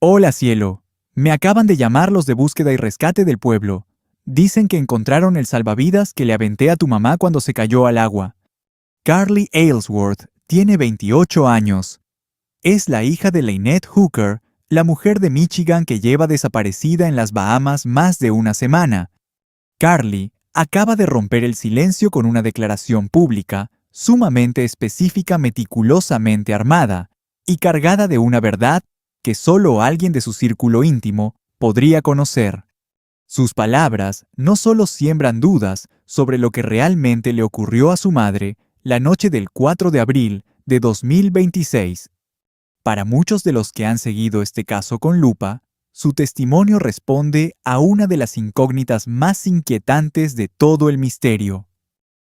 Hola, cielo. Me acaban de llamar los de búsqueda y rescate del pueblo. Dicen que encontraron el salvavidas que le aventé a tu mamá cuando se cayó al agua. Carly Aylesworth tiene 28 años. Es la hija de Lynette Hooker, la mujer de Michigan que lleva desaparecida en las Bahamas más de una semana. Carly acaba de romper el silencio con una declaración pública, sumamente específica, meticulosamente armada, y cargada de una verdad que solo alguien de su círculo íntimo podría conocer. Sus palabras no solo siembran dudas sobre lo que realmente le ocurrió a su madre la noche del 4 de abril de 2026. Para muchos de los que han seguido este caso con lupa, su testimonio responde a una de las incógnitas más inquietantes de todo el misterio.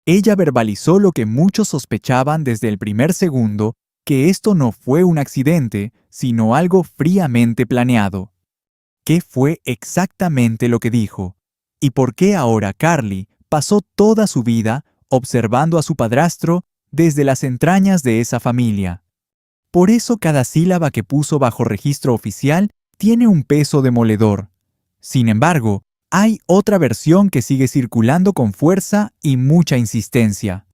Ella verbalizó lo que muchos sospechaban desde el primer segundo, que esto no fue un accidente, sino algo fríamente planeado. ¿Qué fue exactamente lo que dijo? ¿Y por qué ahora Carly pasó toda su vida observando a su padrastro desde las entrañas de esa familia? Por eso cada sílaba que puso bajo registro oficial tiene un peso demoledor. Sin embargo, hay otra versión que sigue circulando con fuerza y mucha insistencia.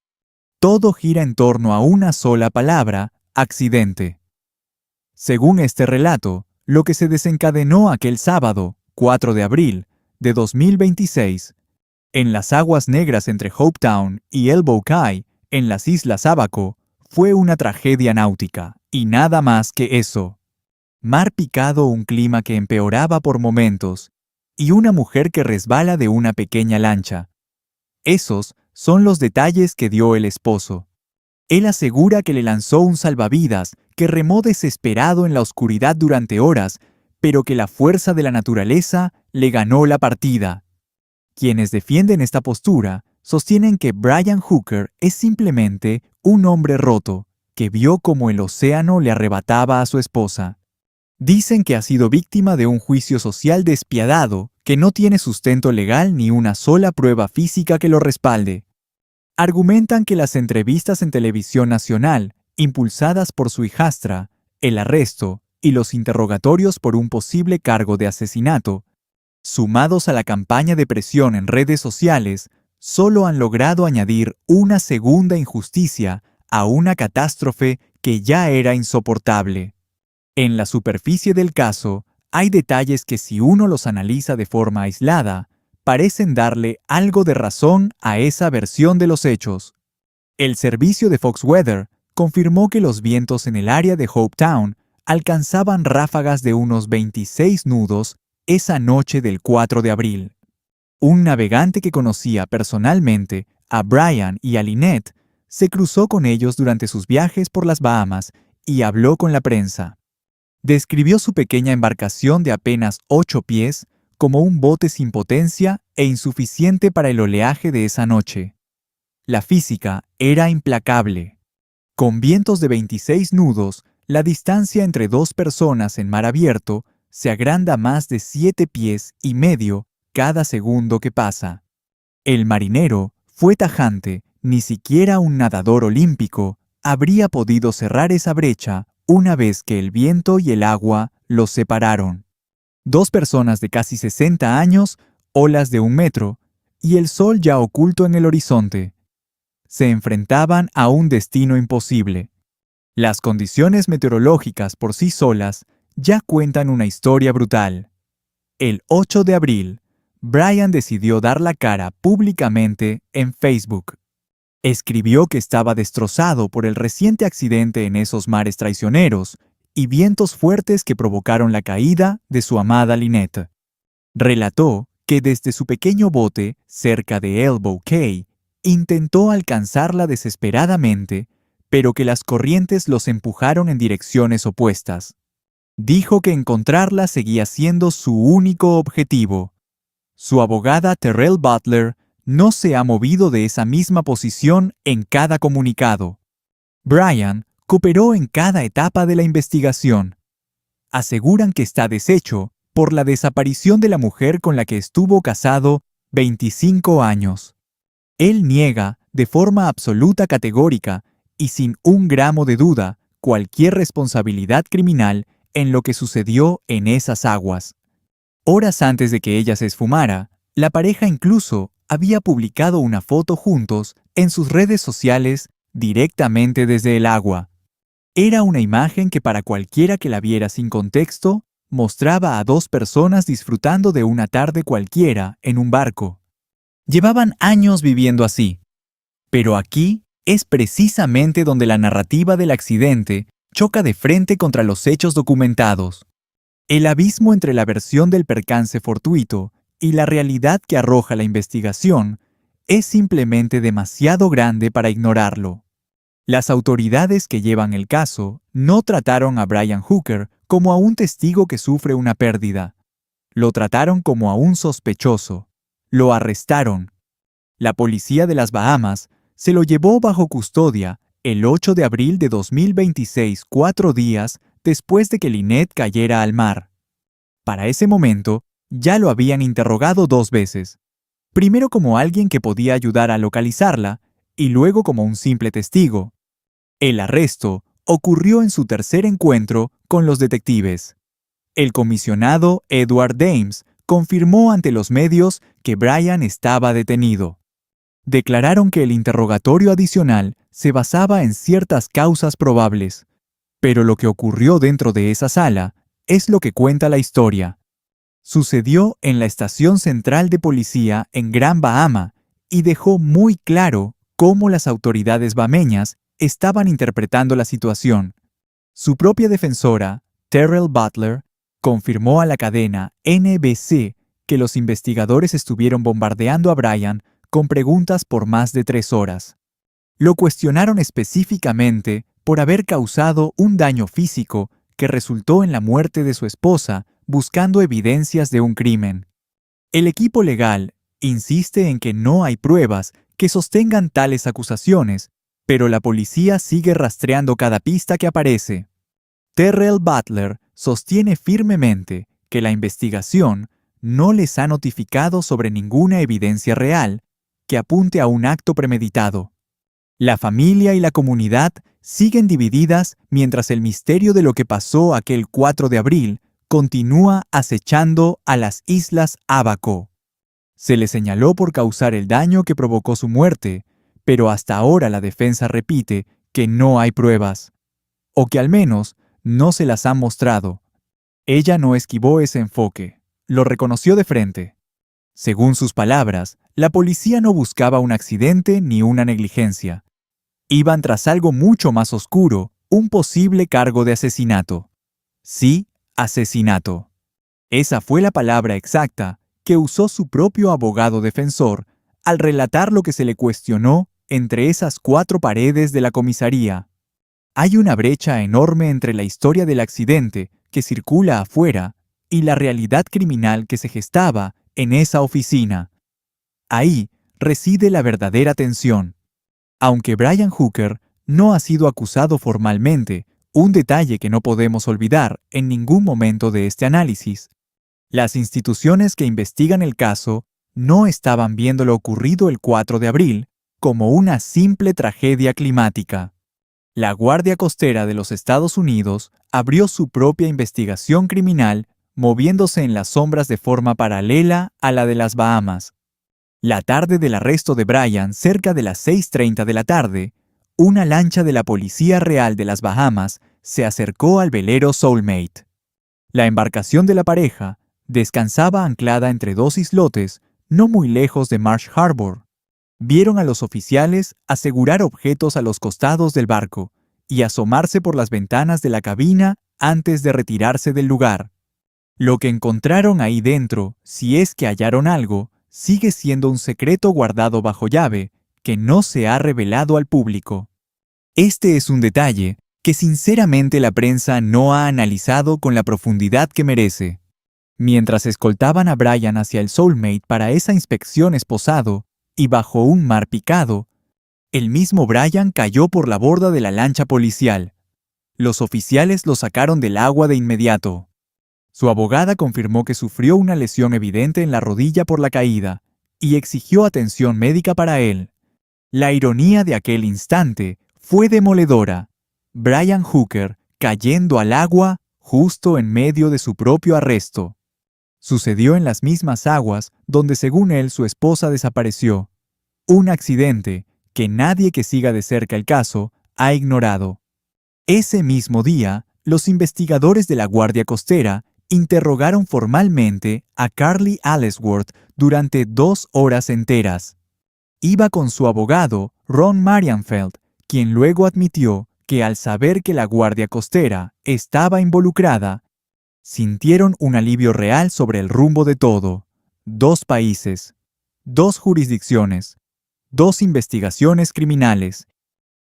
Todo gira en torno a una sola palabra: accidente. Según este relato, lo que se desencadenó aquel sábado, 4 de abril de 2026, en las aguas negras entre Hopetown y Elbow Cay, en las Islas Abaco, fue una tragedia náutica, y nada más que eso. Mar picado, un clima que empeoraba por momentos, y una mujer que resbala de una pequeña lancha. Esos son los detalles que dio el esposo. Él asegura que le lanzó un salvavidas que remó desesperado en la oscuridad durante horas, pero que la fuerza de la naturaleza le ganó la partida. Quienes defienden esta postura sostienen que Brian Hooker es simplemente un hombre roto, que vio cómo el océano le arrebataba a su esposa. Dicen que ha sido víctima de un juicio social despiadado, que no tiene sustento legal ni una sola prueba física que lo respalde. Argumentan que las entrevistas en televisión nacional, impulsadas por su hijastra, el arresto y los interrogatorios por un posible cargo de asesinato, sumados a la campaña de presión en redes sociales, solo han logrado añadir una segunda injusticia a una catástrofe que ya era insoportable. En la superficie del caso, hay detalles que, si uno los analiza de forma aislada, parecen darle algo de razón a esa versión de los hechos. El servicio de Fox Weather confirmó que los vientos en el área de Hopetown alcanzaban ráfagas de unos 26 nudos esa noche del 4 de abril. Un navegante que conocía personalmente a Brian y a Lynette se cruzó con ellos durante sus viajes por las Bahamas y habló con la prensa. Describió su pequeña embarcación de apenas 8 pies como un bote sin potencia e insuficiente para el oleaje de esa noche. La física era implacable. Con vientos de 26 nudos, la distancia entre dos personas en mar abierto se agranda más de 7 pies y medio cada segundo que pasa. El marinero fue tajante: ni siquiera un nadador olímpico habría podido cerrar esa brecha una vez que el viento y el agua los separaron. Dos personas de casi 60 años, olas de 1 metro, y el sol ya oculto en el horizonte. Se enfrentaban a un destino imposible. Las condiciones meteorológicas por sí solas ya cuentan una historia brutal. El 8 de abril, Brian decidió dar la cara públicamente en Facebook. Escribió que estaba destrozado por el reciente accidente en esos mares traicioneros y vientos fuertes que provocaron la caída de su amada Lynette. Relató que desde su pequeño bote, cerca de Elbow Cay, intentó alcanzarla desesperadamente, pero que las corrientes los empujaron en direcciones opuestas. Dijo que encontrarla seguía siendo su único objetivo. Su abogada Terrell Butler no se ha movido de esa misma posición en cada comunicado. Brian cooperó en cada etapa de la investigación. Aseguran que está deshecho por la desaparición de la mujer con la que estuvo casado 25 años. Él niega, de forma absoluta, categórica y sin un gramo de duda, cualquier responsabilidad criminal en lo que sucedió en esas aguas. Horas antes de que ella se esfumara, la pareja incluso había publicado una foto juntos en sus redes sociales directamente desde el agua. Era una imagen que para cualquiera que la viera sin contexto, mostraba a dos personas disfrutando de una tarde cualquiera en un barco. Llevaban años viviendo así. Pero aquí es precisamente donde la narrativa del accidente choca de frente contra los hechos documentados. El abismo entre la versión del percance fortuito y la realidad que arroja la investigación es simplemente demasiado grande para ignorarlo. Las autoridades que llevan el caso no trataron a Brian Hooker como a un testigo que sufre una pérdida. Lo trataron como a un sospechoso. Lo arrestaron. La policía de las Bahamas se lo llevó bajo custodia el 8 de abril de 2026, 4 días después de que Lynette cayera al mar. Para ese momento, ya lo habían interrogado 2 veces. Primero como alguien que podía ayudar a localizarla y luego como un simple testigo. El arresto ocurrió en su tercer encuentro con los detectives. El comisionado Edward Dames confirmó ante los medios que Brian estaba detenido. Declararon que el interrogatorio adicional se basaba en ciertas causas probables, pero lo que ocurrió dentro de esa sala es lo que cuenta la historia. Sucedió en la estación central de policía en Gran Bahama y dejó muy claro cómo las autoridades bahameñas estaban interpretando la situación. Su propia defensora, Terrell Butler, confirmó a la cadena NBC que los investigadores estuvieron bombardeando a Brian con preguntas por más de 3 horas. Lo cuestionaron específicamente por haber causado un daño físico que resultó en la muerte de su esposa buscando evidencias de un crimen. El equipo legal insiste en que no hay pruebas que sostengan tales acusaciones, pero la policía sigue rastreando cada pista que aparece. Terrell Butler sostiene firmemente que la investigación no les ha notificado sobre ninguna evidencia real que apunte a un acto premeditado. La familia y la comunidad siguen divididas mientras el misterio de lo que pasó aquel 4 de abril continúa acechando a las Islas Abaco. Se le señaló por causar el daño que provocó su muerte, pero hasta ahora la defensa repite que no hay pruebas, o que al menos no se las han mostrado. Ella no esquivó ese enfoque, lo reconoció de frente. Según sus palabras, la policía no buscaba un accidente ni una negligencia. Iban tras algo mucho más oscuro, un posible cargo de asesinato. Sí, asesinato. Esa fue la palabra exacta que usó su propio abogado defensor al relatar lo que se le cuestionó entre esas 4 paredes de la comisaría. Hay una brecha enorme entre la historia del accidente que circula afuera y la realidad criminal que se gestaba en esa oficina. Ahí reside la verdadera tensión. Aunque Brian Hooker no ha sido acusado formalmente, un detalle que no podemos olvidar en ningún momento de este análisis, las instituciones que investigan el caso no estaban viendo lo ocurrido el 4 de abril como una simple tragedia climática. La Guardia Costera de los Estados Unidos abrió su propia investigación criminal moviéndose en las sombras de forma paralela a la de las Bahamas. La tarde del arresto de Brian, cerca de las 6:30 de la tarde, una lancha de la Policía Real de las Bahamas se acercó al velero Soulmate. La embarcación de la pareja descansaba anclada entre 2 islotes no muy lejos de Marsh Harbor. Vieron a los oficiales asegurar objetos a los costados del barco y asomarse por las ventanas de la cabina antes de retirarse del lugar. Lo que encontraron ahí dentro, si es que hallaron algo, sigue siendo un secreto guardado bajo llave que no se ha revelado al público. Este es un detalle que sinceramente la prensa no ha analizado con la profundidad que merece. Mientras escoltaban a Brian hacia el Soulmate para esa inspección esposado y bajo un mar picado, el mismo Brian cayó por la borda de la lancha policial. Los oficiales lo sacaron del agua de inmediato. Su abogada confirmó que sufrió una lesión evidente en la rodilla por la caída y exigió atención médica para él. La ironía de aquel instante fue demoledora. Brian Hooker cayendo al agua justo en medio de su propio arresto. Sucedió en las mismas aguas donde, según él, su esposa desapareció. Un accidente que nadie que siga de cerca el caso ha ignorado. Ese mismo día, los investigadores de la Guardia Costera interrogaron formalmente a Carly Allsworth durante 2 horas enteras. Iba con su abogado, Ron Marienfeld, quien luego admitió que al saber que la Guardia Costera estaba involucrada, sintieron un alivio real sobre el rumbo de todo. 2 países, 2 jurisdicciones, 2 investigaciones criminales,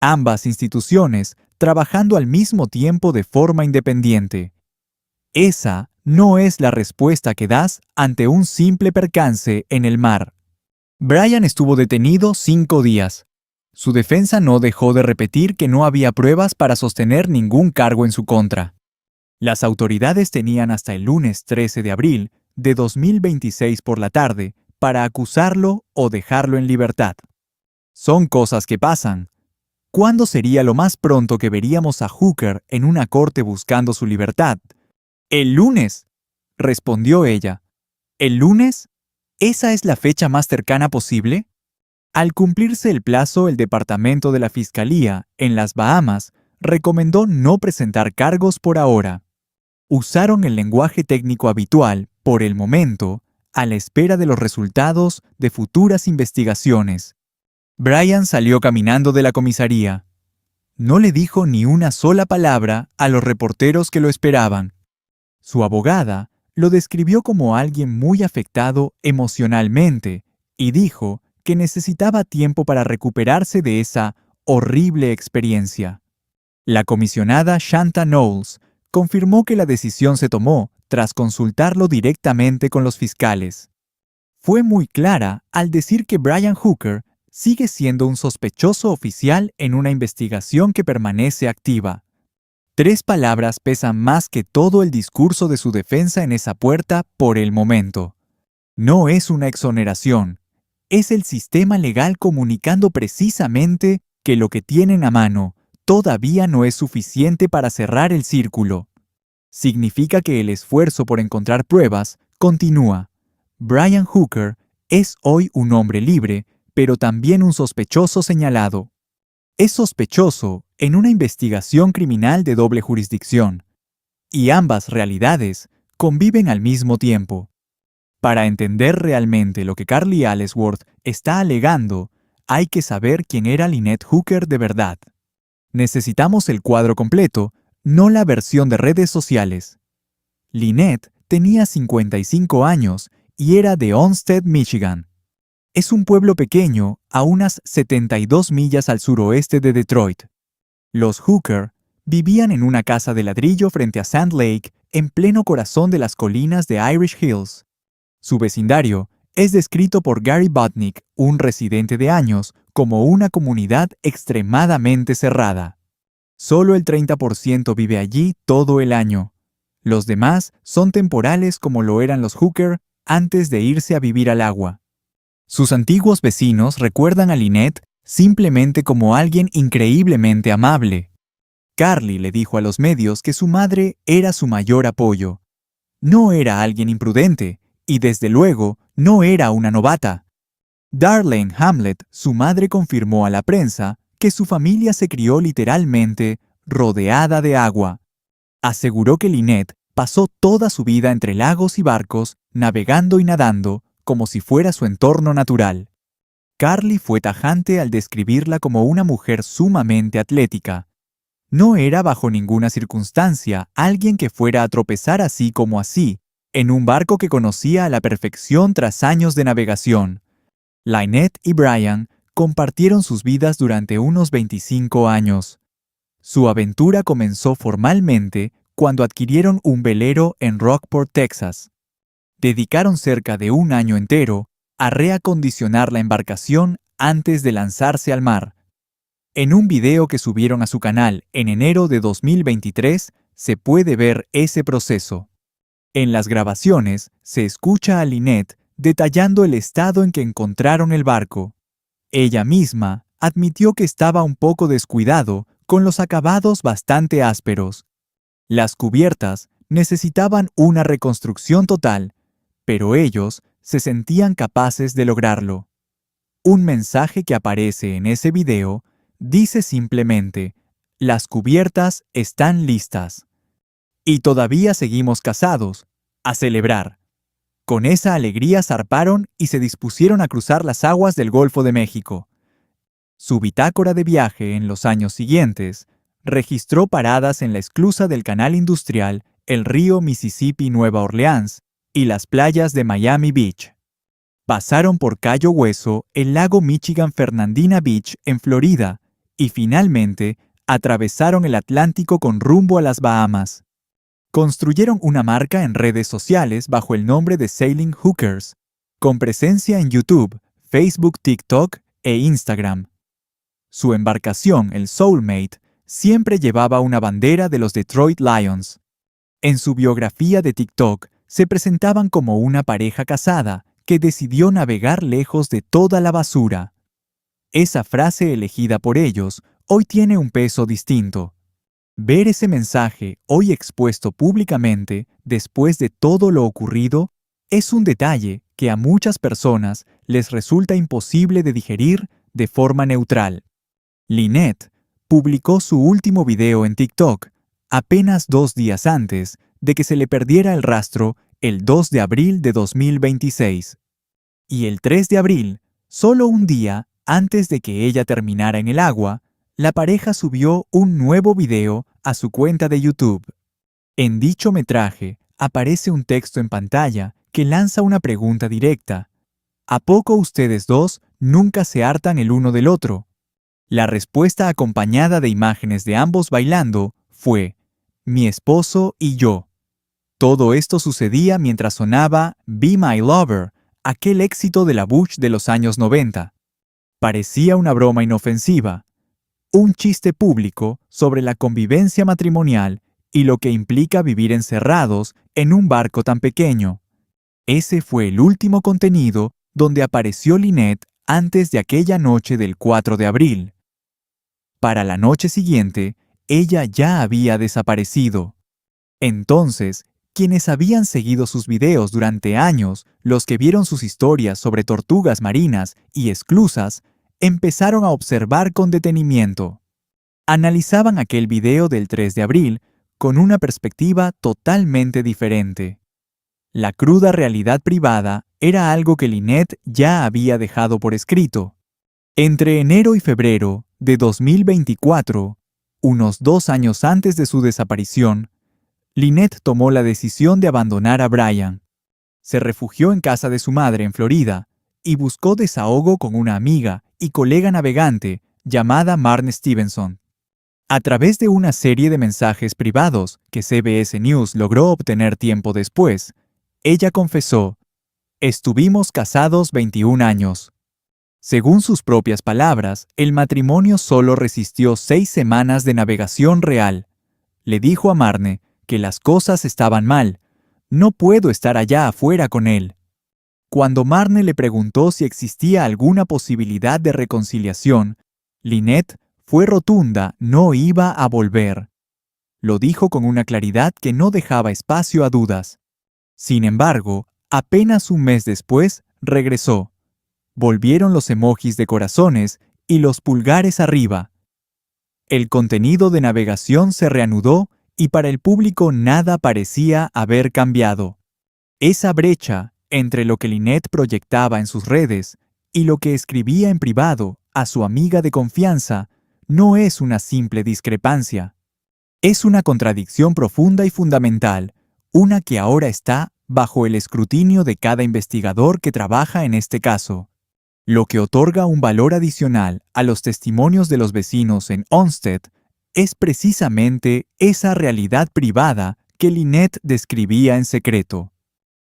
ambas instituciones trabajando al mismo tiempo de forma independiente. Esa no es la respuesta que das ante un simple percance en el mar. Brian estuvo detenido 5 días. Su defensa no dejó de repetir que no había pruebas para sostener ningún cargo en su contra. Las autoridades tenían hasta el lunes 13 de abril de 2026 por la tarde para acusarlo o dejarlo en libertad. Son cosas que pasan. ¿Cuándo sería lo más pronto que veríamos a Hooker en una corte buscando su libertad? «El lunes», respondió ella. «¿El lunes? ¿Esa es la fecha más cercana posible?» Al cumplirse el plazo, el Departamento de la Fiscalía, en las Bahamas, recomendó no presentar cargos por ahora. Usaron el lenguaje técnico habitual, por el momento, a la espera de los resultados de futuras investigaciones. Brian salió caminando de la comisaría. No le dijo ni una sola palabra a los reporteros que lo esperaban. Su abogada lo describió como alguien muy afectado emocionalmente y dijo que necesitaba tiempo para recuperarse de esa horrible experiencia. La comisionada Shanta Knowles confirmó que la decisión se tomó tras consultarlo directamente con los fiscales. Fue muy clara al decir que Brian Hooker sigue siendo un sospechoso oficial en una investigación que permanece activa. 3 palabras pesan más que todo el discurso de su defensa en esa puerta por el momento. No es una exoneración, es el sistema legal comunicando precisamente que lo que tienen a mano todavía no es suficiente para cerrar el círculo. Significa que el esfuerzo por encontrar pruebas continúa. Brian Hooker es hoy un hombre libre, pero también un sospechoso señalado. Es sospechoso en una investigación criminal de doble jurisdicción, y ambas realidades conviven al mismo tiempo. Para entender realmente lo que Carly Allsworth está alegando, hay que saber quién era Lynette Hooker de verdad. Necesitamos el cuadro completo, no la versión de redes sociales. Lynette tenía 55 años y era de Olmsted, Michigan. Es un pueblo pequeño a unas 72 millas al suroeste de Detroit. Los Hooker vivían en una casa de ladrillo frente a Sand Lake, en pleno corazón de las colinas de Irish Hills. Su vecindario es descrito por Gary Butnick, un residente de años, como una comunidad extremadamente cerrada. Solo el 30% vive allí todo el año. Los demás son temporales como lo eran los Hooker antes de irse a vivir al agua. Sus antiguos vecinos recuerdan a Lynette simplemente como alguien increíblemente amable. Carly le dijo a los medios que su madre era su mayor apoyo. No era alguien imprudente, y desde luego no era una novata. Darlene Hamlet, su madre, confirmó a la prensa que su familia se crió literalmente rodeada de agua. Aseguró que Lynette pasó toda su vida entre lagos y barcos, navegando y nadando, como si fuera su entorno natural. Carly fue tajante al describirla como una mujer sumamente atlética. No era bajo ninguna circunstancia alguien que fuera a tropezar así como así, en un barco que conocía a la perfección tras años de navegación. Lynette y Brian compartieron sus vidas durante unos 25 años. Su aventura comenzó formalmente cuando adquirieron un velero en Rockport, Texas. Dedicaron cerca de un año entero a reacondicionar la embarcación antes de lanzarse al mar. En un video que subieron a su canal en enero de 2023 se puede ver ese proceso. En las grabaciones se escucha a Lynette detallando el estado en que encontraron el barco. Ella misma admitió que estaba un poco descuidado, con los acabados bastante ásperos. Las cubiertas necesitaban una reconstrucción total, pero ellos se sentían capaces de lograrlo. Un mensaje que aparece en ese video dice simplemente: "Las cubiertas están listas". Y todavía seguimos casados. A celebrar. Con esa alegría zarparon y se dispusieron a cruzar las aguas del Golfo de México. Su bitácora de viaje en los años siguientes registró paradas en la esclusa del Canal Industrial, el río Mississippi Nueva Orleans y las playas de Miami Beach. Pasaron por Cayo Hueso, el lago Michigan Fernandina Beach en Florida y finalmente atravesaron el Atlántico con rumbo a las Bahamas. Construyeron una marca en redes sociales bajo el nombre de Sailing Hookers, con presencia en YouTube, Facebook, TikTok e Instagram. Su embarcación, el Soulmate, siempre llevaba una bandera de los Detroit Lions. En su biografía de TikTok, se presentaban como una pareja casada que decidió navegar lejos de toda la basura. Esa frase elegida por ellos hoy tiene un peso distinto. Ver ese mensaje hoy expuesto públicamente después de todo lo ocurrido es un detalle que a muchas personas les resulta imposible de digerir de forma neutral. Lynette publicó su último video en TikTok apenas 2 días antes de que se le perdiera el rastro el 2 de abril de 2026. Y el 3 de abril, solo un día antes de que ella terminara en el agua, la pareja subió un nuevo video a su cuenta de YouTube. En dicho metraje aparece un texto en pantalla que lanza una pregunta directa. ¿A poco ustedes dos nunca se hartan el uno del otro? La respuesta, acompañada de imágenes de ambos bailando, fue: "Mi esposo y yo". Todo esto sucedía mientras sonaba Be My Lover, aquel éxito de la Bush de los años 90. Parecía una broma inofensiva, un chiste público sobre la convivencia matrimonial y lo que implica vivir encerrados en un barco tan pequeño. Ese fue el último contenido donde apareció Lynette antes de aquella noche del 4 de abril. Para la noche siguiente, ella ya había desaparecido. Entonces, quienes habían seguido sus videos durante años, los que vieron sus historias sobre tortugas marinas y esclusas, empezaron a observar con detenimiento. Analizaban aquel video del 3 de abril con una perspectiva totalmente diferente. La cruda realidad privada era algo que Lynette ya había dejado por escrito. Entre enero y febrero de 2024, unos 2 años antes de su desaparición, Lynette tomó la decisión de abandonar a Brian. Se refugió en casa de su madre en Florida y buscó desahogo con una amiga y colega navegante llamada Marne Stevenson. A través de una serie de mensajes privados que CBS News logró obtener tiempo después, ella confesó: "Estuvimos casados 21 años". Según sus propias palabras, el matrimonio solo resistió 6 semanas de navegación real. Le dijo a Marne que las cosas estaban mal. "No puedo estar allá afuera con él". Cuando Marne le preguntó si existía alguna posibilidad de reconciliación, Lynette fue rotunda: no iba a volver. Lo dijo con una claridad que no dejaba espacio a dudas. Sin embargo, apenas un mes después, regresó. Volvieron los emojis de corazones y los pulgares arriba. El contenido de navegación se reanudó y para el público nada parecía haber cambiado. Esa brecha entre lo que Lynette proyectaba en sus redes y lo que escribía en privado a su amiga de confianza no es una simple discrepancia. Es una contradicción profunda y fundamental, una que ahora está bajo el escrutinio de cada investigador que trabaja en este caso. Lo que otorga un valor adicional a los testimonios de los vecinos en Onstead es precisamente esa realidad privada que Lynette describía en secreto.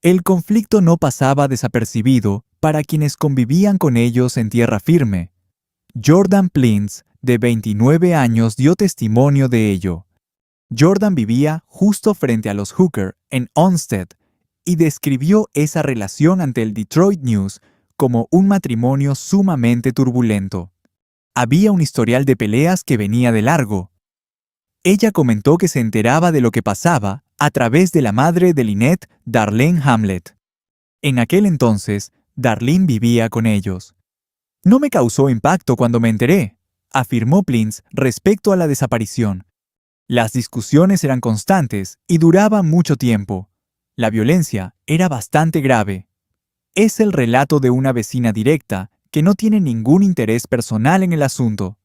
El conflicto no pasaba desapercibido para quienes convivían con ellos en tierra firme. Jordan Plintz, de 29 años, dio testimonio de ello. Jordan vivía justo frente a los Hooker, en Onstead, y describió esa relación ante el Detroit News como un matrimonio sumamente turbulento. Había un historial de peleas que venía de largo. Ella comentó que se enteraba de lo que pasaba a través de la madre de Lynette, Darlene Hamlet. En aquel entonces, Darlene vivía con ellos. No me causó impacto cuando me enteré, afirmó Plins respecto a la desaparición. Las discusiones eran constantes y duraban mucho tiempo. La violencia era bastante grave. Es el relato de una vecina directa que no tiene ningún interés personal en el asunto.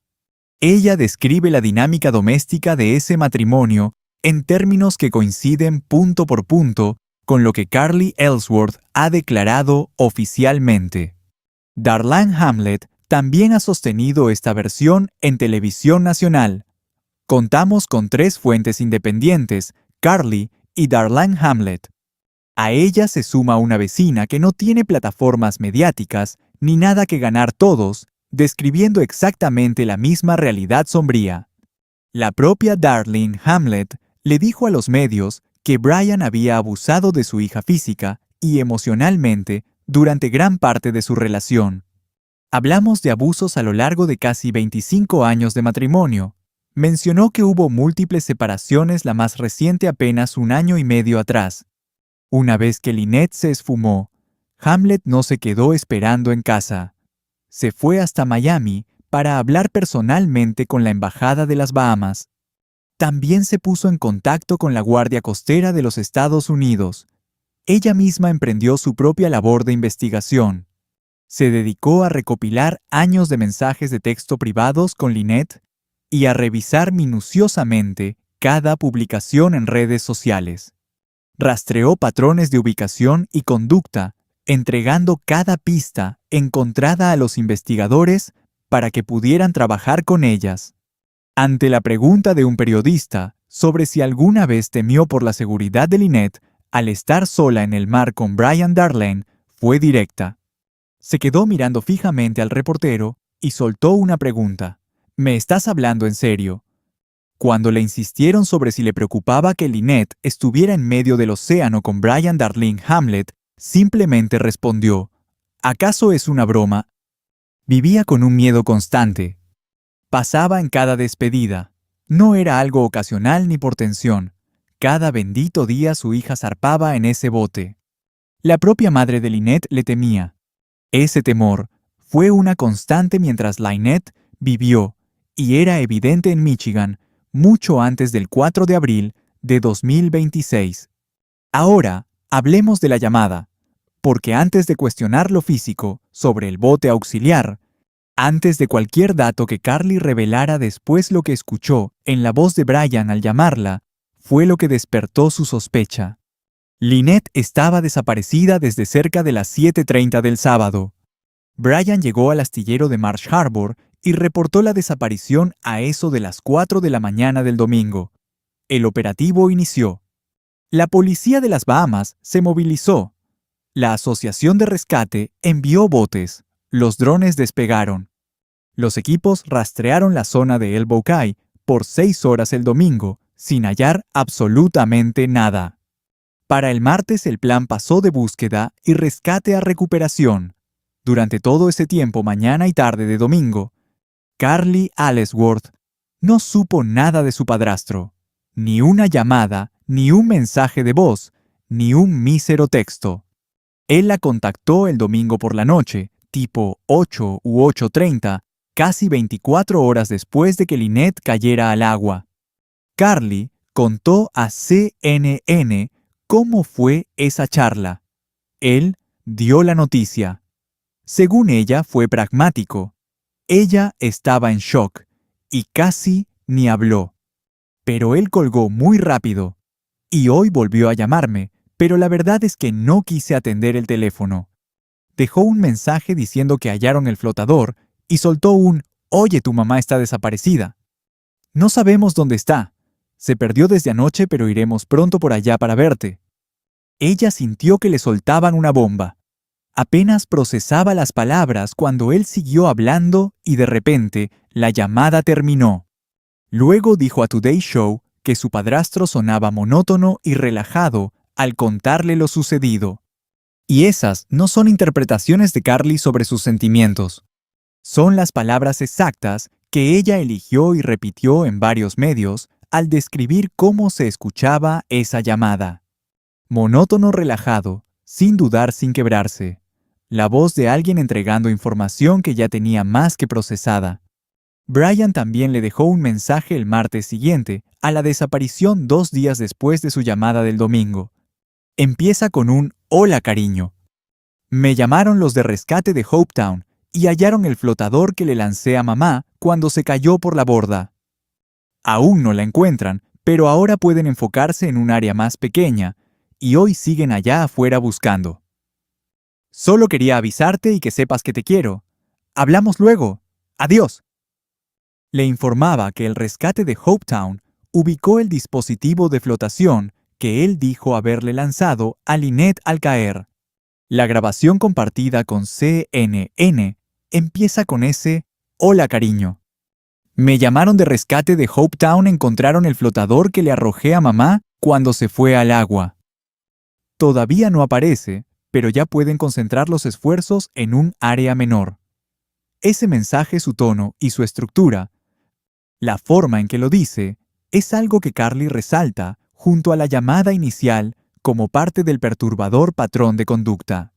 Ella describe la dinámica doméstica de ese matrimonio en términos que coinciden punto por punto con lo que Carly Ellsworth ha declarado oficialmente. Darlene Hamlet también ha sostenido esta versión en televisión nacional. Contamos con 3 fuentes independientes, Carly y Darlene Hamlet. A ella se suma una vecina que no tiene plataformas mediáticas ni nada que ganar todos, describiendo exactamente la misma realidad sombría. La propia Darlene Hamlet le dijo a los medios que Brian había abusado de su hija física y emocionalmente durante gran parte de su relación. Hablamos de abusos a lo largo de casi 25 años de matrimonio. Mencionó que hubo múltiples separaciones, la más reciente apenas 1 año y medio atrás. Una vez que Lynette se esfumó, Hamlet no se quedó esperando en casa. Se fue hasta Miami para hablar personalmente con la Embajada de las Bahamas. También se puso en contacto con la Guardia Costera de los Estados Unidos. Ella misma emprendió su propia labor de investigación. Se dedicó a recopilar años de mensajes de texto privados con Lynette y a revisar minuciosamente cada publicación en redes sociales. Rastreó patrones de ubicación y conducta, entregando cada pista encontrada a los investigadores para que pudieran trabajar con ellas. Ante la pregunta de un periodista sobre si alguna vez temió por la seguridad de Lynette al estar sola en el mar con Brian Darlene, fue directa. Se quedó mirando fijamente al reportero y soltó una pregunta. ¿Me estás hablando en serio? Cuando le insistieron sobre si le preocupaba que Lynette estuviera en medio del océano con Brian Darlene Hamlet, simplemente respondió, ¿acaso es una broma? Vivía con un miedo constante. Pasaba en cada despedida. No era algo ocasional ni por tensión. Cada bendito día su hija zarpaba en ese bote. La propia madre de Lynette le temía. Ese temor fue una constante mientras Lynette vivió, y era evidente en Michigan, mucho antes del 4 de abril de 2026. Ahora, hablemos de la llamada, porque antes de cuestionar lo físico sobre el bote auxiliar, antes de cualquier dato que Carly revelara después, lo que escuchó en la voz de Brian al llamarla fue lo que despertó su sospecha. Lynette estaba desaparecida desde cerca de las 7:30 del sábado. Brian llegó al astillero de Marsh Harbor y reportó la desaparición a eso de las 4 de la mañana del domingo. El operativo inició. La policía de las Bahamas se movilizó. La Asociación de Rescate envió botes. Los drones despegaron. Los equipos rastrearon la zona de Elbow Cay por 6 horas el domingo, sin hallar absolutamente nada. Para el martes el plan pasó de búsqueda y rescate a recuperación. Durante todo ese tiempo, mañana y tarde de domingo, Carly Ellsworth no supo nada de su padrastro. Ni una llamada, ni un mensaje de voz, ni un mísero texto. Él la contactó el domingo por la noche, tipo 8 u 8:30, casi 24 horas después de que Lynette cayera al agua. Carly contó a CNN cómo fue esa charla. Él dio la noticia. Según ella, fue pragmático. Ella estaba en shock y casi ni habló. Pero él colgó muy rápido. Y hoy volvió a llamarme, pero la verdad es que no quise atender el teléfono. Dejó un mensaje diciendo que hallaron el flotador y soltó un «Oye, tu mamá está desaparecida». No sabemos dónde está. Se perdió desde anoche, pero iremos pronto por allá para verte. Ella sintió que le soltaban una bomba. Apenas procesaba las palabras cuando él siguió hablando y de repente la llamada terminó. Luego dijo a Today Show que su padrastro sonaba monótono y relajado al contarle lo sucedido. Y esas no son interpretaciones de Carly sobre sus sentimientos. Son las palabras exactas que ella eligió y repitió en varios medios al describir cómo se escuchaba esa llamada. Monótono, relajado, sin dudar, sin quebrarse. La voz de alguien entregando información que ya tenía más que procesada. Brian también le dejó un mensaje el martes siguiente, a la desaparición 2 días después de su llamada del domingo. Empieza con un «Hola, cariño. Me llamaron los de rescate de Hopetown y hallaron el flotador que le lancé a mamá cuando se cayó por la borda. Aún no la encuentran, pero ahora pueden enfocarse en un área más pequeña, y hoy siguen allá afuera buscando. Solo quería avisarte y que sepas que te quiero. Hablamos luego. Adiós». Le informaba que el rescate de Hopetown ubicó el dispositivo de flotación que él dijo haberle lanzado a Lynette al caer. La grabación compartida con CNN empieza con ese «Hola, cariño. Me llamaron de rescate de Hopetown, encontraron el flotador que le arrojé a mamá cuando se fue al agua». Todavía no aparece, pero ya pueden concentrar los esfuerzos en un área menor. Ese mensaje, su tono y su estructura, la forma en que lo dice, es algo que Carly resalta junto a la llamada inicial como parte del perturbador patrón de conducta.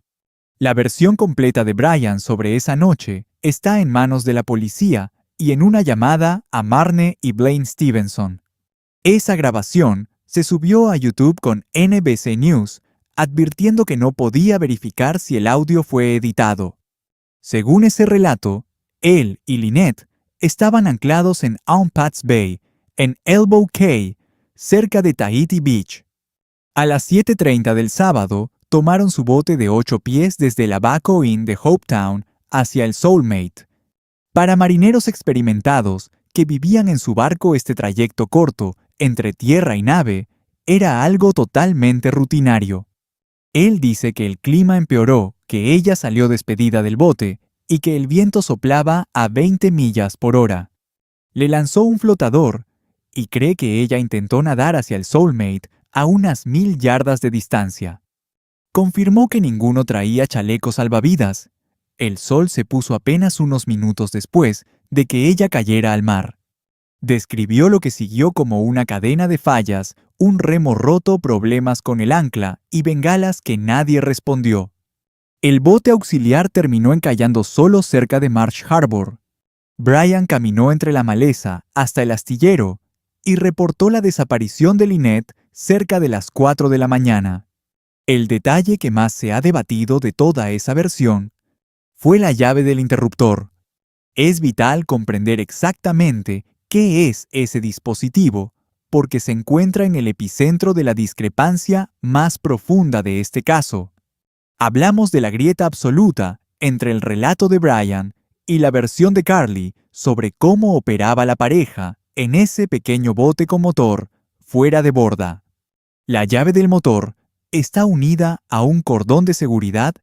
La versión completa de Brian sobre esa noche está en manos de la policía y en una llamada a Marne y Blaine Stevenson. Esa grabación se subió a YouTube con NBC News, advirtiendo que no podía verificar si el audio fue editado. Según ese relato, él y Lynette estaban anclados en Umpats Bay, en Elbow Cay, cerca de Tahiti Beach. A las 7:30 del sábado, tomaron su bote de 8 pies desde el Abaco Inn de Hopetown hacia el Soulmate. Para marineros experimentados que vivían en su barco, este trayecto corto entre tierra y nave era algo totalmente rutinario. Él dice que el clima empeoró, que ella salió despedida del bote y que el viento soplaba a 20 millas por hora. Le lanzó un flotador y cree que ella intentó nadar hacia el Soulmate a unas 1000 yardas de distancia. Confirmó que ninguno traía chalecos salvavidas. El sol se puso apenas unos minutos después de que ella cayera al mar. Describió lo que siguió como una cadena de fallas, un remo roto, problemas con el ancla y bengalas que nadie respondió. El bote auxiliar terminó encallando solo cerca de Marsh Harbor. Brian caminó entre la maleza hasta el astillero y reportó la desaparición de Lynette cerca de las 4 de la mañana. El detalle que más se ha debatido de toda esa versión fue la llave del interruptor. Es vital comprender exactamente qué es ese dispositivo, porque se encuentra en el epicentro de la discrepancia más profunda de este caso. Hablamos de la grieta absoluta entre el relato de Brian y la versión de Carly sobre cómo operaba la pareja en ese pequeño bote con motor fuera de borda. La llave del motor está unida a un cordón de seguridad,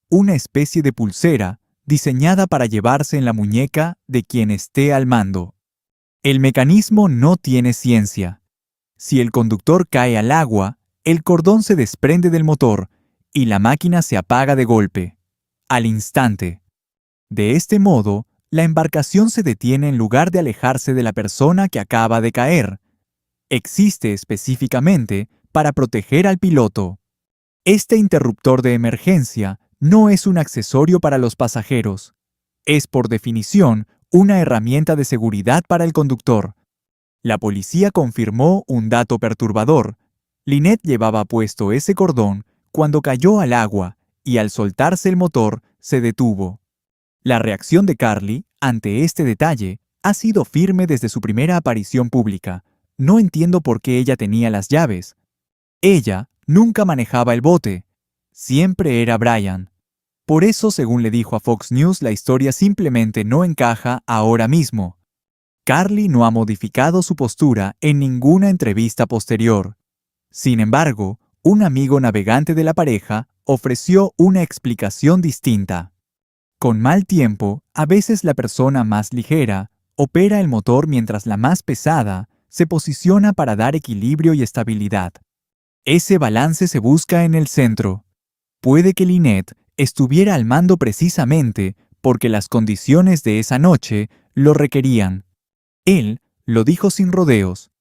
una especie de pulsera diseñada para llevarse en la muñeca de quien esté al mando. El mecanismo no tiene ciencia. Si el conductor cae al agua, el cordón se desprende del motor y la máquina se apaga de golpe, al instante. De este modo, la embarcación se detiene en lugar de alejarse de la persona que acaba de caer. Existe específicamente para proteger al piloto. Este interruptor de emergencia no es un accesorio para los pasajeros. Es por definición una herramienta de seguridad para el conductor. La policía confirmó un dato perturbador. Lynette llevaba puesto ese cordón cuando cayó al agua y al soltarse el motor se detuvo. La reacción de Carly ante este detalle ha sido firme desde su primera aparición pública. No entiendo por qué ella tenía las llaves. Ella nunca manejaba el bote. Siempre era Brian. Por eso, según le dijo a Fox News, la historia simplemente no encaja ahora mismo. Carly no ha modificado su postura en ninguna entrevista posterior. Sin embargo, un amigo navegante de la pareja ofreció una explicación distinta. Con mal tiempo, a veces la persona más ligera opera el motor mientras la más pesada se posiciona para dar equilibrio y estabilidad. Ese balance se busca en el centro. Puede que Lynette estuviera al mando precisamente porque las condiciones de esa noche lo requerían. Él lo dijo sin rodeos.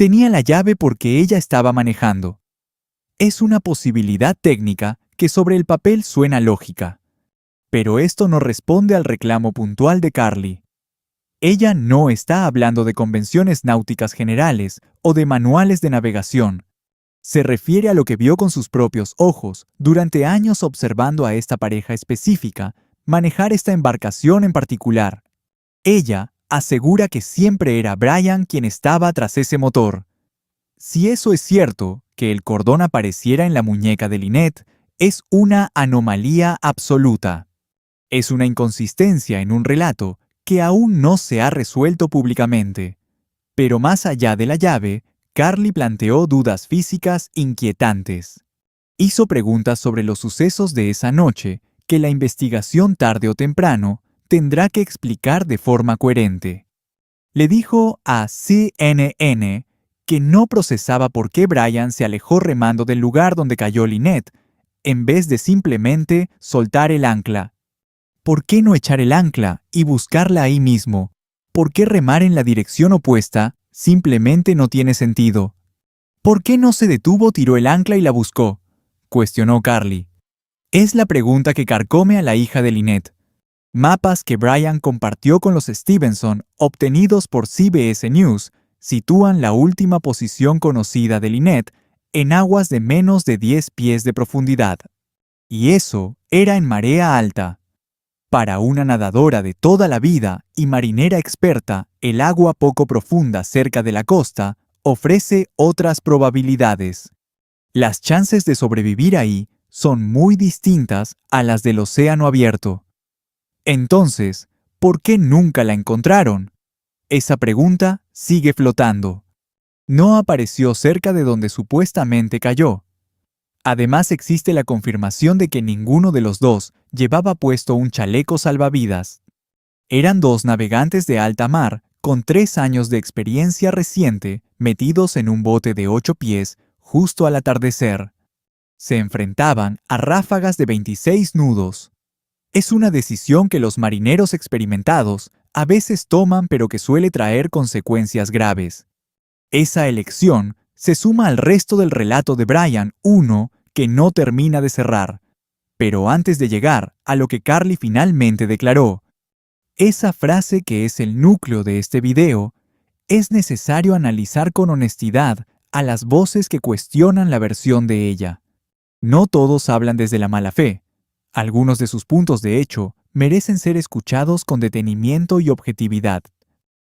Tenía la llave porque ella estaba manejando. Es una posibilidad técnica que sobre el papel suena lógica. Pero esto no responde al reclamo puntual de Carly. Ella no está hablando de convenciones náuticas generales o de manuales de navegación. Se refiere a lo que vio con sus propios ojos durante años observando a esta pareja específica manejar esta embarcación en particular. Ella asegura que siempre era Brian quien estaba tras ese motor. Si eso es cierto, que el cordón apareciera en la muñeca de Lynette, es una anomalía absoluta. Es una inconsistencia en un relato que aún no se ha resuelto públicamente. Pero más allá de la llave, Carly planteó dudas físicas inquietantes. Hizo preguntas sobre los sucesos de esa noche que la investigación tarde o temprano tendrá que explicar de forma coherente. Le dijo a CNN que no procesaba por qué Brian se alejó remando del lugar donde cayó Lynette, en vez de simplemente soltar el ancla. ¿Por qué no echar el ancla y buscarla ahí mismo? ¿Por qué remar en la dirección opuesta? Simplemente no tiene sentido. ¿Por qué no se detuvo, tiró el ancla y la buscó?, cuestionó Carly. Es la pregunta que carcome a la hija de Lynette. Mapas que Brian compartió con los Stevenson, obtenidos por CBS News, sitúan la última posición conocida de Lynette en aguas de menos de 10 pies de profundidad. Y eso era en marea alta. Para una nadadora de toda la vida y marinera experta, el agua poco profunda cerca de la costa ofrece otras probabilidades. Las chances de sobrevivir ahí son muy distintas a las del océano abierto. Entonces, ¿por qué nunca la encontraron? Esa pregunta sigue flotando. No apareció cerca de donde supuestamente cayó. Además, existe la confirmación de que ninguno de los dos llevaba puesto un chaleco salvavidas. Eran dos navegantes de alta mar con 3 años de experiencia reciente metidos en un bote de 8 pies justo al atardecer. Se enfrentaban a ráfagas de 26 nudos. Es una decisión que los marineros experimentados a veces toman pero que suele traer consecuencias graves. Esa elección se suma al resto del relato de Brian, uno que no termina de cerrar. Pero antes de llegar a lo que Carly finalmente declaró, esa frase que es el núcleo de este video, es necesario analizar con honestidad a las voces que cuestionan la versión de ella. No todos hablan desde la mala fe. Algunos de sus puntos, de hecho, merecen ser escuchados con detenimiento y objetividad.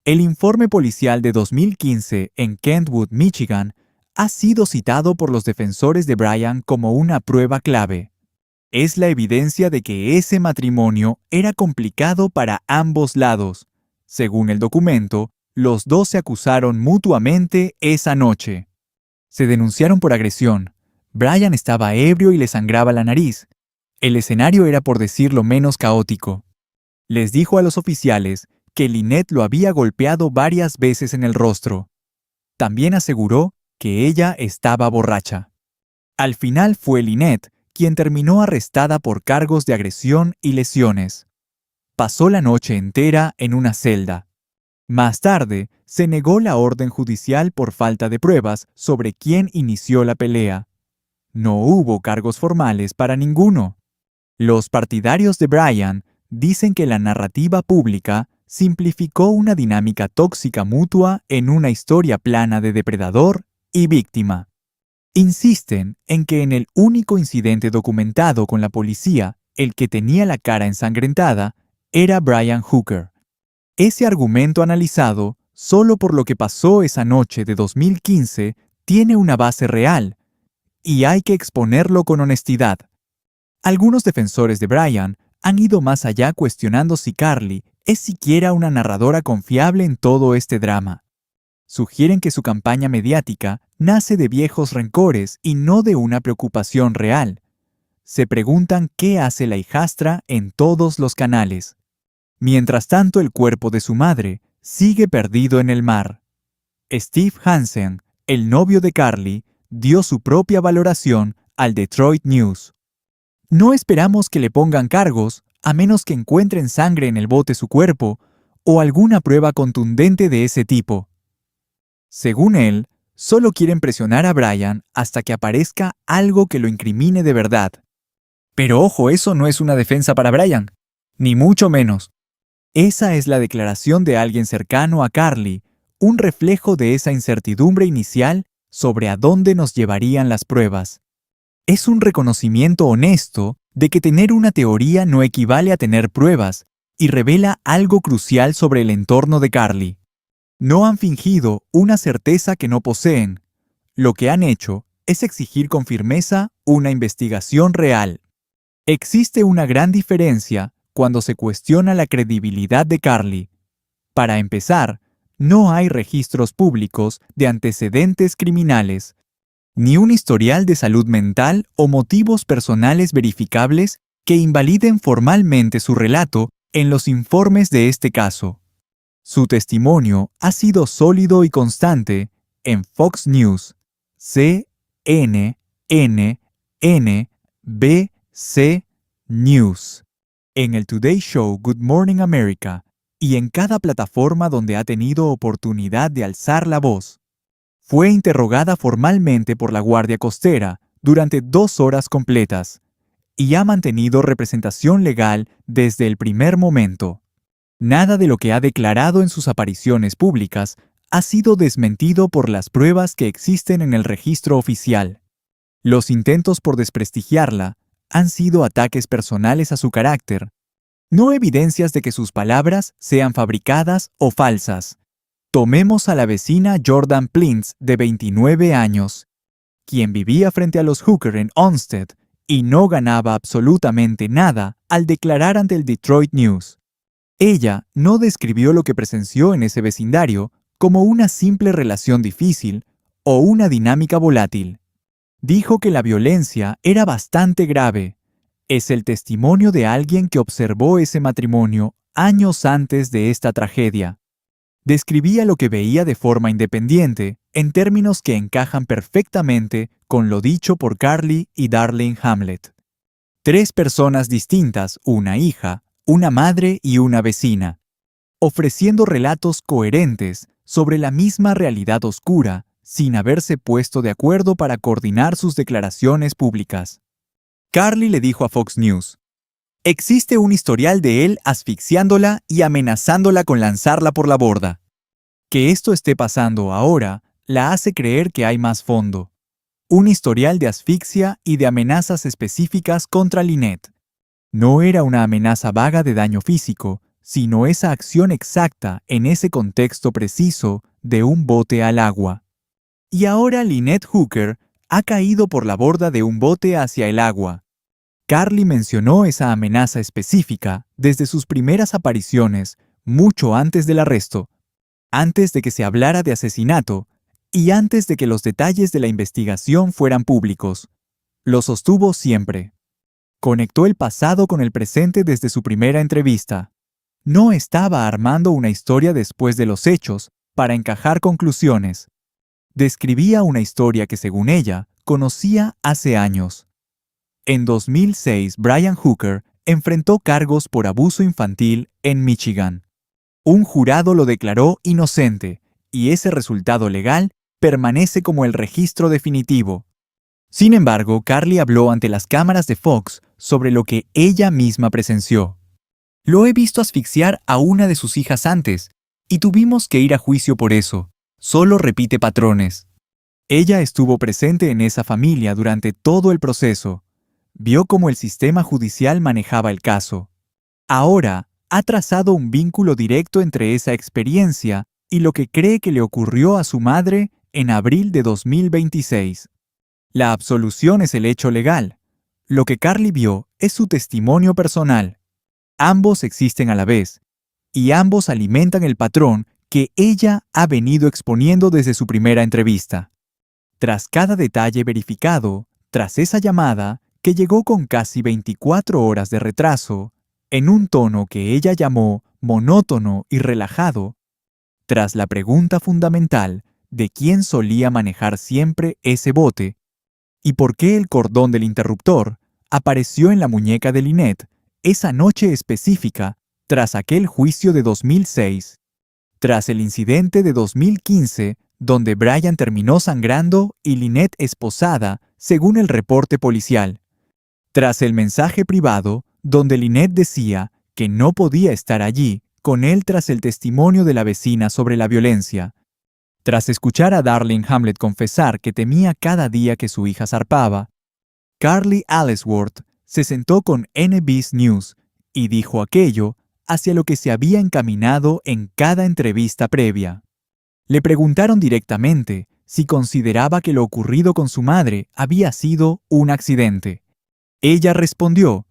El informe policial de 2015 en Kentwood, Michigan, ha sido citado por los defensores de Brian como una prueba clave. Es la evidencia de que ese matrimonio era complicado para ambos lados. Según el documento, los dos se acusaron mutuamente esa noche. Se denunciaron por agresión. Brian estaba ebrio y le sangraba la nariz. El escenario era, por decirlo menos, caótico. Les dijo a los oficiales que Lynette lo había golpeado varias veces en el rostro. También aseguró que ella estaba borracha. Al final fue Lynette quien terminó arrestada por cargos de agresión y lesiones. Pasó la noche entera en una celda. Más tarde, se negó la orden judicial por falta de pruebas sobre quién inició la pelea. No hubo cargos formales para ninguno. Los partidarios de Brian dicen que la narrativa pública simplificó una dinámica tóxica mutua en una historia plana de depredador y víctima. Insisten en que en el único incidente documentado con la policía, el que tenía la cara ensangrentada, era Brian Hooker. Ese argumento analizado solo por lo que pasó esa noche de 2015 tiene una base real, y hay que exponerlo con honestidad. Algunos defensores de Brian han ido más allá cuestionando si Carly es siquiera una narradora confiable en todo este drama. Sugieren que su campaña mediática nace de viejos rencores y no de una preocupación real. Se preguntan qué hace la hijastra en todos los canales. Mientras tanto, el cuerpo de su madre sigue perdido en el mar. Steve Hansen, el novio de Carly, dio su propia valoración al Detroit News. No esperamos que le pongan cargos a menos que encuentren sangre en el bote su cuerpo o alguna prueba contundente de ese tipo. Según él, Solo quieren presionar a Brian hasta que aparezca algo que lo incrimine de verdad. Pero ojo, eso no es una defensa para Brian, ni mucho menos. Esa es la declaración de alguien cercano a Carly, un reflejo de esa incertidumbre inicial sobre a dónde nos llevarían las pruebas. Es un reconocimiento honesto de que tener una teoría no equivale a tener pruebas y revela algo crucial sobre el entorno de Carly. No han fingido una certeza que no poseen. Lo que han hecho es exigir con firmeza una investigación real. Existe una gran diferencia cuando se cuestiona la credibilidad de Carly. Para empezar, no hay registros públicos de antecedentes criminales, ni un historial de salud mental o motivos personales verificables que invaliden formalmente su relato en los informes de este caso. Su testimonio ha sido sólido y constante en Fox News, CNN, NBC News, en el Today Show Good Morning America y en cada plataforma donde ha tenido oportunidad de alzar la voz. Fue interrogada formalmente por la Guardia Costera durante 2 horas completas y ha mantenido representación legal desde el primer momento. Nada de lo que ha declarado en sus apariciones públicas ha sido desmentido por las pruebas que existen en el registro oficial. Los intentos por desprestigiarla han sido ataques personales a su carácter, no evidencias de que sus palabras sean fabricadas o falsas. Tomemos a la vecina Jordan Plintz, de 29 años, quien vivía frente a los Hooker en Olmsted y no ganaba absolutamente nada al declarar ante el Detroit News. Ella no describió lo que presenció en ese vecindario como una simple relación difícil o una dinámica volátil. Dijo que la violencia era bastante grave. Es el testimonio de alguien que observó ese matrimonio años antes de esta tragedia. Describía lo que veía de forma independiente, en términos que encajan perfectamente con lo dicho por Carly y Darlene Hamlet. 3 personas distintas, una hija, una madre y una vecina, ofreciendo relatos coherentes sobre la misma realidad oscura, sin haberse puesto de acuerdo para coordinar sus declaraciones públicas. Carly le dijo a Fox News: "Existe un historial de él asfixiándola y amenazándola con lanzarla por la borda. Que esto esté pasando ahora la hace creer que hay más fondo. Un historial de asfixia y de amenazas específicas contra Lynette. No era una amenaza vaga de daño físico, sino esa acción exacta en ese contexto preciso de un bote al agua. Y ahora Lynette Hooker ha caído por la borda de un bote hacia el agua". Carly mencionó esa amenaza específica desde sus primeras apariciones, mucho antes del arresto, antes de que se hablara de asesinato y antes de que los detalles de la investigación fueran públicos. Lo sostuvo siempre. Conectó el pasado con el presente desde su primera entrevista. No estaba armando una historia después de los hechos para encajar conclusiones. Describía una historia que, según ella, conocía hace años. En 2006, Brian Hooker enfrentó cargos por abuso infantil en Michigan. Un jurado lo declaró inocente, y ese resultado legal permanece como el registro definitivo. Sin embargo, Carly habló ante las cámaras de Fox sobre lo que ella misma presenció. "Lo he visto asfixiar a una de sus hijas antes, y tuvimos que ir a juicio por eso. Solo repite patrones". Ella estuvo presente en esa familia durante todo el proceso. Vio cómo el sistema judicial manejaba el caso. Ahora ha trazado un vínculo directo entre esa experiencia y lo que cree que le ocurrió a su madre en abril de 2026. La absolución es el hecho legal. Lo que Carly vio es su testimonio personal. Ambos existen a la vez, y ambos alimentan el patrón que ella ha venido exponiendo desde su primera entrevista. Tras cada detalle verificado, tras esa llamada, que llegó con casi 24 horas de retraso, en un tono que ella llamó monótono y relajado, tras la pregunta fundamental de quién solía manejar siempre ese bote y por qué el cordón del interruptor apareció en la muñeca de Lynette esa noche específica tras aquel juicio de 2006, tras el incidente de 2015 donde Brian terminó sangrando y Lynette esposada, según el reporte policial. Tras el mensaje privado, donde Lynette decía que no podía estar allí con él tras el testimonio de la vecina sobre la violencia. Tras escuchar a Darlene Hamlet confesar que temía cada día que su hija zarpaba, Carly Ellsworth se sentó con NBC News y dijo aquello hacia lo que se había encaminado en cada entrevista previa. Le preguntaron directamente si consideraba que lo ocurrido con su madre había sido un accidente. Ella respondió: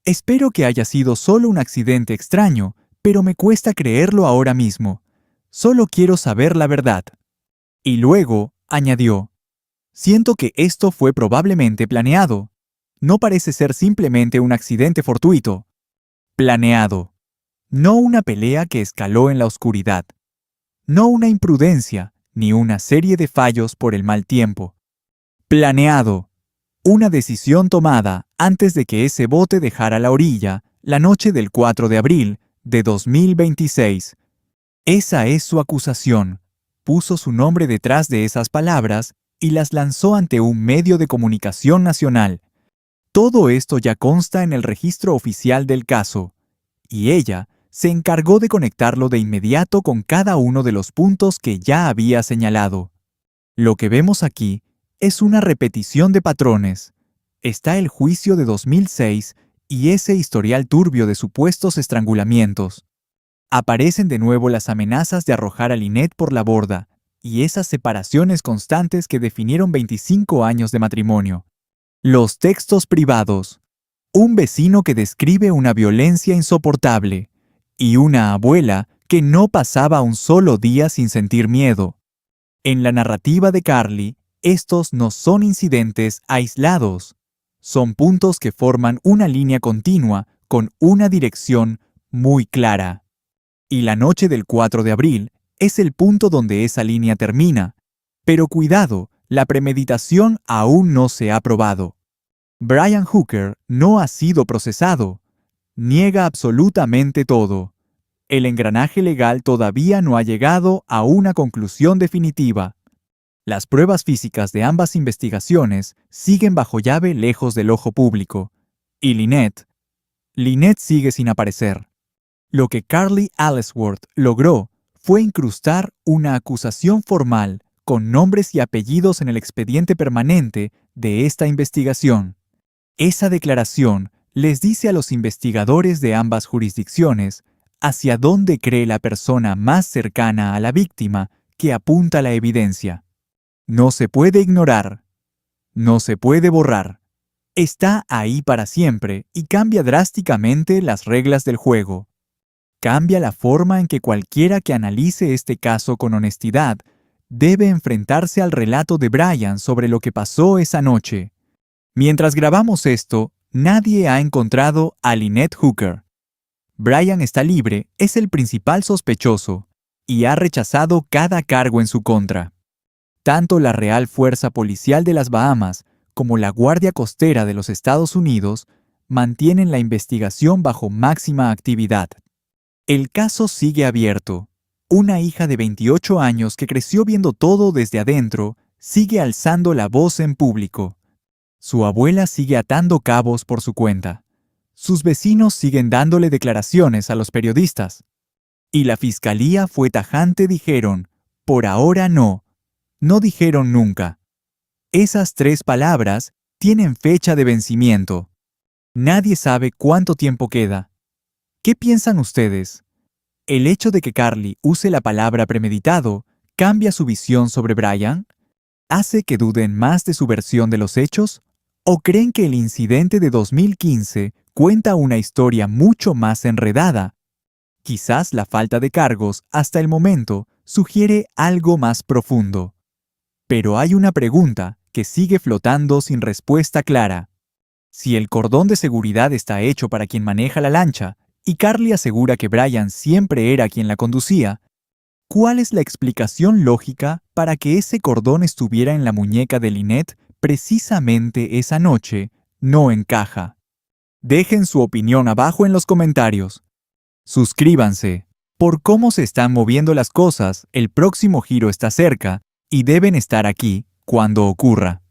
«Espero que haya sido solo un accidente extraño, pero me cuesta creerlo ahora mismo. Solo quiero saber la verdad». Y luego añadió: «Siento que esto fue probablemente planeado. No parece ser simplemente un accidente fortuito. Planeado. No una pelea que escaló en la oscuridad. No una imprudencia, ni una serie de fallos por el mal tiempo. Planeado. Una decisión tomada antes de que ese bote dejara la orilla la noche del 4 de abril de 2026. Esa es su acusación». Puso su nombre detrás de esas palabras y las lanzó ante un medio de comunicación nacional. Todo esto ya consta en el registro oficial del caso, y ella se encargó de conectarlo de inmediato con cada uno de los puntos que ya había señalado. Lo que vemos aquí es una repetición de patrones. Está el juicio de 2006 y ese historial turbio de supuestos estrangulamientos. Aparecen de nuevo las amenazas de arrojar a Lynette por la borda y esas separaciones constantes que definieron 25 años de matrimonio. Los textos privados. Un vecino que describe una violencia insoportable y una abuela que no pasaba un solo día sin sentir miedo. En la narrativa de Carly, estos no son incidentes aislados. Son puntos que forman una línea continua con una dirección muy clara. Y la noche del 4 de abril es el punto donde esa línea termina. Pero cuidado, la premeditación aún no se ha probado. Brian Hooker no ha sido procesado. Niega absolutamente todo. El engranaje legal todavía no ha llegado a una conclusión definitiva. Las pruebas físicas de ambas investigaciones siguen bajo llave lejos del ojo público. Y Lynette sigue sin aparecer. Lo que Carly Ellsworth logró fue incrustar una acusación formal con nombres y apellidos en el expediente permanente de esta investigación. Esa declaración les dice a los investigadores de ambas jurisdicciones hacia dónde cree la persona más cercana a la víctima que apunta la evidencia. No se puede ignorar. No se puede borrar. Está ahí para siempre y cambia drásticamente las reglas del juego. Cambia la forma en que cualquiera que analice este caso con honestidad debe enfrentarse al relato de Brian sobre lo que pasó esa noche. Mientras grabamos esto, nadie ha encontrado a Lynette Hooker. Brian está libre, es el principal sospechoso, y ha rechazado cada cargo en su contra. Tanto la Real Fuerza Policial de las Bahamas como la Guardia Costera de los Estados Unidos mantienen la investigación bajo máxima actividad. El caso sigue abierto. Una hija de 28 años que creció viendo todo desde adentro sigue alzando la voz en público. Su abuela sigue atando cabos por su cuenta. Sus vecinos siguen dándole declaraciones a los periodistas. Y la fiscalía fue tajante, dijeron: por ahora no. No dijeron nunca. Esas 3 palabras tienen fecha de vencimiento. Nadie sabe cuánto tiempo queda. ¿Qué piensan ustedes? ¿El hecho de que Carly use la palabra premeditado cambia su visión sobre Brian? ¿Hace que duden más de su versión de los hechos? ¿O creen que el incidente de 2015 cuenta una historia mucho más enredada? Quizás la falta de cargos hasta el momento sugiere algo más profundo. Pero hay una pregunta que sigue flotando sin respuesta clara. Si el cordón de seguridad está hecho para quien maneja la lancha, y Carly asegura que Brian siempre era quien la conducía, ¿cuál es la explicación lógica para que ese cordón estuviera en la muñeca de Lynette precisamente esa noche? No encaja. Dejen su opinión abajo en los comentarios. Suscríbanse. Por cómo se están moviendo las cosas, el próximo giro está cerca y deben estar aquí cuando ocurra.